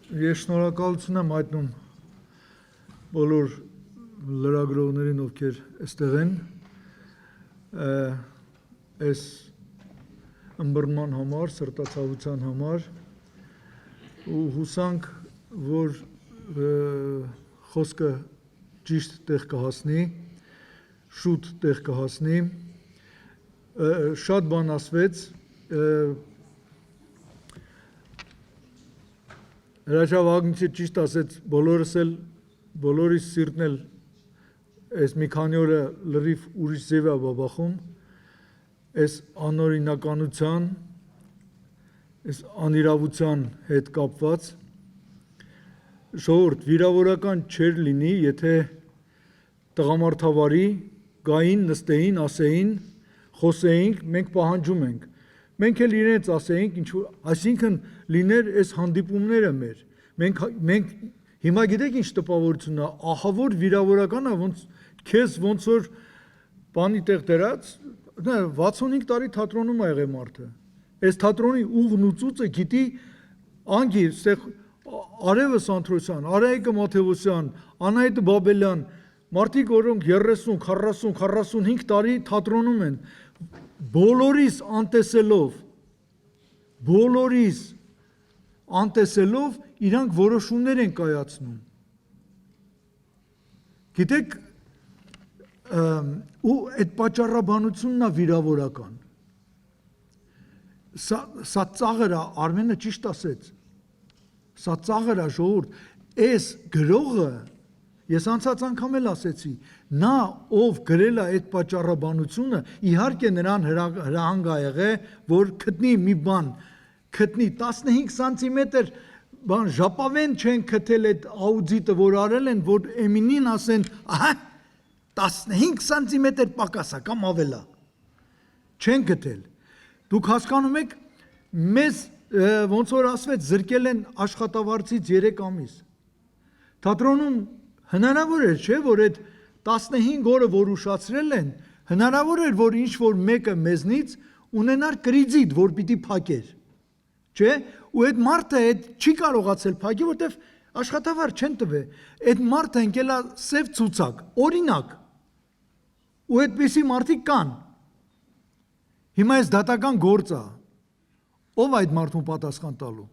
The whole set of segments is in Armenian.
Ես շնորհակալություն եմ հայտնում բոլոր լրագրողներին, ովքեր այստեղ են, այս ըմբռնման համար, սրտացավության համար ու հուսանք, որ խոսքը ճիշտ տեղ կհասնի, շուտ տեղ կհասնի, շատ բան ասվեց, Հրաչյա Վագնիչը ճիշտ ասեց, բոլորիս սիրտն էլ այս մի քանի օրը լրիվ ուրիշ ձև է բաբախում, այս անօրինականության, այս անիրավության հետ կապված, ժողովուրդ վիրավորական չէր լինի, եթե տղամարդավարի գային, նստեին, ասեին, խոսեինք, մենք պահանջում ենք, մենք էլ իրենց ասեինք, այսինքն լիներ այս հանդիպումները մեր, մենք հիմա գիտեք ինչ տպավորությունն է, ահավոր վիրավորական է, քեզ ոնց որ բանի տեղ դրած, 65 տարի թատրոնում է եղել մարդը, այս թատրոնի ուղն ու ծուծը գիտի անգի, Արևը Սանթրոսյան, Արայիկը Մաթևոսյան, Անահիտը Բաբելյան, մարդիկ որոնք 30, 40, 45 տարի թատրոնում են, բոլորիս անտեսելով իրանք որոշումներ են կայացնում։ Գիտեք, ու այդ պատճառաբանությունն է վիրավորական։ Սա ծաղր է, Արմենը ճիշտ ասեց, սա ծաղր է ժողովուրդ, այս գրողը, ես անցած անգամ էլ ասեցի, նա ով գրել է այդ պատճառաբանությունը, իհարկե նրան հրահանգ է եղել, որ գտնի մի բան, գտնի 15 սանտիմետր բան ժապավեն չեն գտել այդ աուդիտը, որ արել են, որ Էմինին ասեն, ահա 15 սանտիմետր պակաս է կամ ավելա, չեն գտել։ Դուք հասկանում եք, մեզ ոնց որ ասվեց, զրկել են աշխատավարձից 3 ամիս։ Թատրոնում հնարավոր էր, չէ, որ այդ 15 օրը, որ ուշացրել են, հնարավոր էր, որ ինչ-որ մեկը մեզնից ունենար կրիդիտ, որ պիտի փակեր, չէ, ու այդ մարդը չի կարողացել փակի, որտեվ աշխատավարձ չեն տվել, այդ մարդը ընկել է սև ցուցակ, օրինակ, ու այդպիսի մարդիկ կան։ Հիմա այս դատական գործ է, ով այդ մարդուն պատասխան տալու։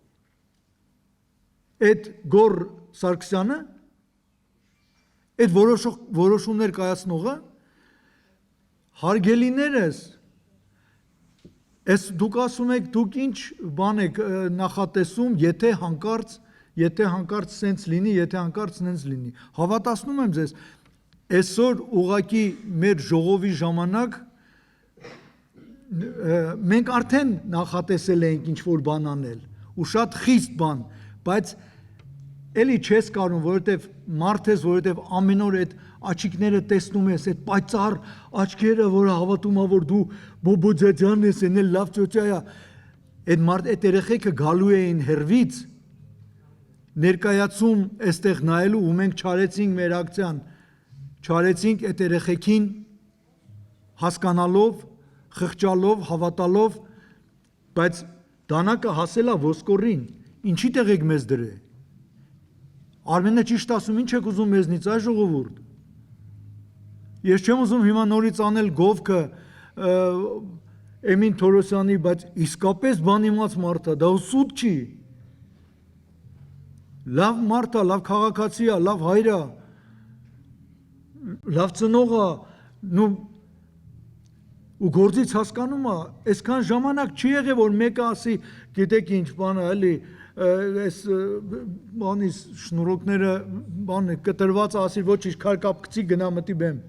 Այդ Գոր Սարգսյանը, այդ որոշումներ կայացնողը, հարգելիներս, դուք ասում եք, դուք ինչ բան եք նախատեսում, եթե հանկարծ սենց լինի, եթե հանկարծ սենց լինի։ Հավատացնում եմ ձեզ, այսօր ուղղակի մեր ժողովի ժամանակ մենք արդեն նախատեսել էինք ինչ-որ բան անել, ու շատ խիստ բան, բայց էլի չես կարում, որովհետև մարդ ես, որովհետև ամեն օր այդ աչիկները տեսնում ես, այդ պայծառ աչքերը, որ հավատում է, որ դու բոբոջաջան ես, էն էլ լավ ճոճա է, այդ երեխեքը գալու էին հեռվից, ներկայացում այստեղ նայելու, ու մենք չարեցինք մեր ակցիան, չարեցինք այդ երեխեքին հասկանալով, խղճալով, հավատալով, բայց դանակը հասել է ոսկորին, ինչի տեղ եք մեզ դրե։ Արմենը ճիշտ ասում, ինչ եք ուզում մեզնից, այ ժողովուրդ։ Ես չեմ ուզում հիմա նորից անել գովքը Էմին Թորոսյանի, բայց իսկապես բան իմաց մարդ է, դա սուտ չի։ Լավ մարդ է, լավ քաղաքացի է, լավ հայր է, լավ ծնող է, ու գործից հասկանում է, այսքան ժամանակ չի եղել, որ մեկը ասի, գիտեք ինչ բան է, էլի, այս բանիս շնորոքները կտրված ասի, ոչինչ քարկապ գցի գնա մտի բեմ։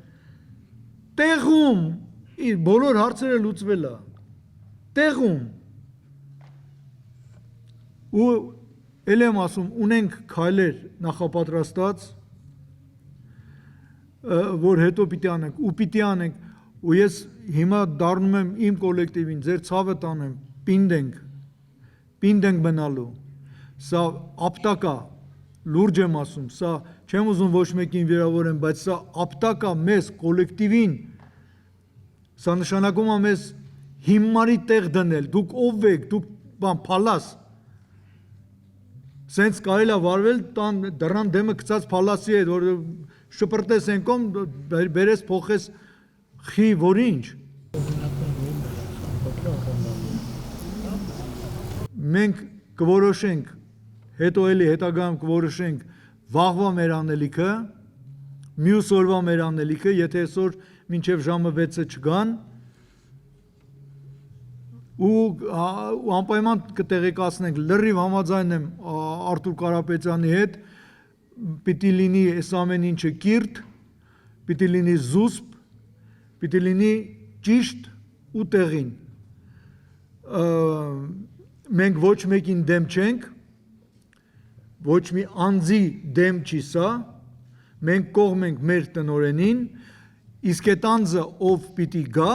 Տեղում բոլոր հարցերը լուծվել է։ Տեղում։ Ու էլ եմ ասում, ունենք քայլեր նախապատրաստած, որ հետո պիտի անենք, ու պիտի անենք, ու ես հիմա դառնում եմ իմ կոլեկտիվին, ձեր ցավը տանեմ, պինդ ենք մնալու, սա ապտակ է, լուրջ եմ ասում, սա չեմ ուզում ոչ մեկին վիրավորեմ, բայց սա ապտակ է մեզ կոլեկտիվին, սա նշանակում է մեզ հիմարի տեղ դնել, դուք ով եք, դուք փալաս, Սենց կարելի է վարվել տան դռան դեմը գցած փալասի հետ, որ շպրտես ենկոմ, բերես փոխես խի, որ ինչ։ Մենք կորոշենք, հետո էլի հետագայում կորոշենք վաղվա մեր անելիքը, մյուս օրվա մեր անելիքը, եթե այսօր մինչև ժամը 6-ը չգան, ու անպայման կտեղեկացնենք, լրիվ համաձայն եմ Արտուր Կարապետյանի հետ, պիտի լինի այս ամեն ինչը կիրթ, պիտի լինի զուսպ, պիտի լինի ճիշտ ու տեղին։ Մենք ոչ մեկին դեմ չենք, ոչ մի անձի դեմ չի սա, մենք կողմ ենք մեր տնօրենին, իսկ այդ անձը ով պիտի գա,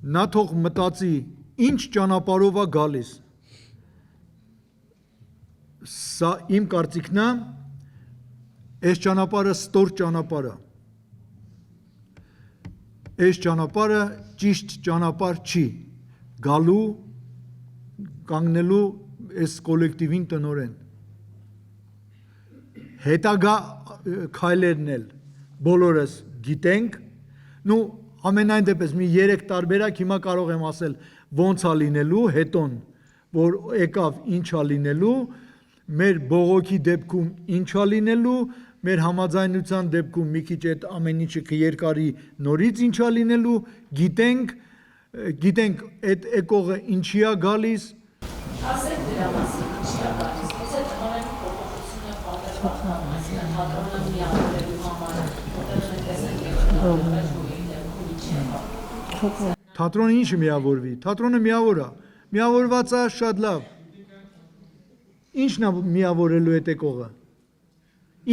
նա թող մտածի ինչ ճանապարհով է գալիս, սա իմ կարծիքն է, այս ճանապարհը ստոր ճանապարհ է, այս ճանապարհը ճիշտ ճանապարհ չի, գալու, կանգնելու այս կոլեկտիվին տնօրեն, հետագա քայլերն էլ բոլորս գիտենք, նու ամենայն դեպս մի 3 տարբերակ հիմա կարող եմ ասել ոնց է լինելու, հետոն, որ եկավ ինչ է լինելու, մեր բողոքի դեպքում ինչ է լինելու, մեր համաձայնության դեպքում մի քիչ այդ ամեն ինչը կերկարի նորից ինչ է լինելու, գիտենք այդ եկողը ինչի է գալիս, ասեք դրա մասին ինչի է գալիս, ես այդ ամեն փոփոխությունը պատրոնը միավորելու համար, որտեղ մենք տեսենք թատրոնը ինչը միավորվի, թատրոնը միավոր է, միավորված է շատ լավ, ինչն է միավորելու այդ եկողը,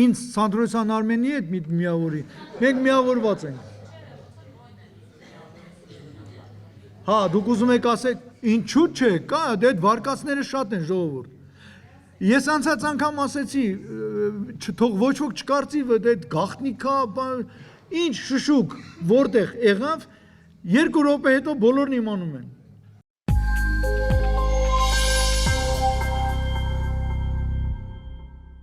ինձ Սանտրոսյան Արմենի հետ միավորի, մենք միավորված ենք, հա, դուք ուզում եք ասեք, ինչու չէ, կա, այդ վարկածները շատ են ժողովուրդ, ես անցած անգամ ասեցի, թող ոչ ոք չկարծի, այդ գաղտնիքա, ինչ շշուկ, որտեղ եղավ, 2 րոպե հետո բոլորն իմանում են,